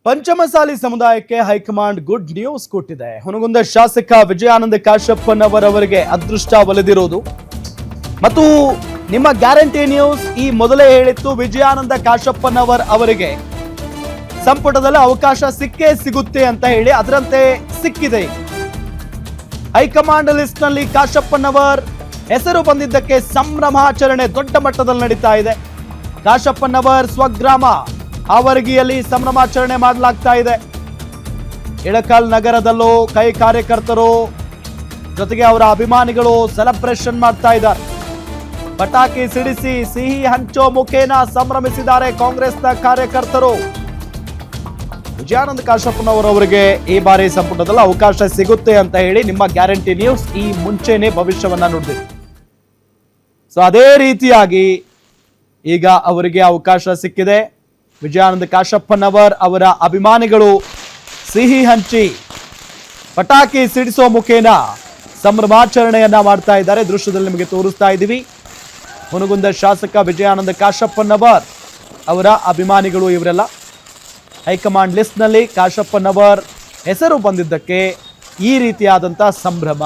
ಪಂಚಮಸಾಲಿ ಸಮುದಾಯಕ್ಕೆ high command good news ಕೊಟ್ಟಿದೆ. ಹುನಗುಂದ ಶಾಸಕ ವಿಜಯಾನಂದ ಕಾಶಪ್ಪನವರವರಿಗೆ ಅದೃಷ್ಟ ಒಲಿದಿರುವುದು ಮತ್ತು ನಿಮ್ಮ ಗ್ಯಾರಂಟಿ ನ್ಯೂಸ್ ಈ ಮೊದಲೇ ಹೇಳಿತ್ತು, ವಿಜಯಾನಂದ ಕಾಶಪ್ಪನವರ್ ಅವರಿಗೆ ಸಂಪುಟದಲ್ಲಿ ಅವಕಾಶ ಸಿಕ್ಕೇ ಸಿಗುತ್ತೆ ಅಂತ ಹೇಳಿ, ಅದರಂತೆ ಸಿಕ್ಕಿದೆ. ಹೈಕಮಾಂಡ್ ಲಿಸ್ಟ್ ನಲ್ಲಿ ಕಾಶಪ್ಪನವರ್ ಹೆಸರು ಬಂದಿದ್ದಕ್ಕೆ ಸಂಭ್ರಮಾಚರಣೆ ದೊಡ್ಡ ಮಟ್ಟದಲ್ಲಿ ನಡೀತಾ ಇದೆ. ಕಾಶಪ್ಪನವರ್ ಸ್ವಗ್ರಾಮ ಆವರಗಿಯಲ್ಲಿ ಸಂಭ್ರಮಾಚರಣೆ ಮಾಡಲಾಗ್ತಾ ಇದೆ. ಇಳಕಲ್ ನಗರದಲ್ಲೂ ಕೈ ಕಾರ್ಯಕರ್ತರು ಜೊತೆಗೆ ಅವರ ಅಭಿಮಾನಿಗಳು ಸೆಲೆಬ್ರೇಷನ್ ಮಾಡ್ತಾ ಇದ್ದಾರೆ. ಪಟಾಕಿ ಸಿಡಿಸಿ ಸಿಹಿ ಹಂಚೋ ಮುಖೇನ ಸಂಭ್ರಮಿಸಿದ್ದಾರೆ ಕಾಂಗ್ರೆಸ್ನ ಕಾರ್ಯಕರ್ತರು. ವಿಜಯಾನಂದ ಕಾಶಪ್ಪನವರವರಿಗೆ ಈ ಬಾರಿ ಸಂಪುಟದಲ್ಲಿ ಅವಕಾಶ ಸಿಗುತ್ತೆ ಅಂತ ಹೇಳಿ ನಿಮ್ಮ ಗ್ಯಾರಂಟಿ ನ್ಯೂಸ್ ಈ ಮುಂಚೆನೆ ಭವಿಷ್ಯವನ್ನ ನುಡಿದಿದೆ. ಸೊ ಅದೇ ರೀತಿಯಾಗಿ ಈಗ ಅವರಿಗೆ ಅವಕಾಶ ಸಿಕ್ಕಿದೆ. ವಿಜಯಾನಂದ ಕಾಶಪ್ಪನವರ್ ಅವರ ಅಭಿಮಾನಿಗಳು ಸಿಹಿ ಹಂಚಿ ಪಟಾಕಿ ಸಿಡಿಸೋ ಮುಖೇನ ಸಂಭ್ರಮಾಚರಣೆಯನ್ನ ಮಾಡ್ತಾ ಇದ್ದಾರೆ. ದೃಶ್ಯದಲ್ಲಿ ನಿಮಗೆ ತೋರಿಸ್ತಾ ಇದ್ದೀವಿ. ಹುನಗುಂದ ಶಾಸಕ ವಿಜಯಾನಂದ ಕಾಶಪ್ಪನವರ್ ಅವರ ಅಭಿಮಾನಿಗಳು ಇವರೆಲ್ಲ. ಹೈಕಮಾಂಡ್ ಲಿಸ್ಟ್ ನಲ್ಲಿ ಕಾಶಪ್ಪನವರ್ ಹೆಸರು ಬಂದಿದ್ದಕ್ಕೆ ಈ ರೀತಿಯಾದಂತಹ ಸಂಭ್ರಮ.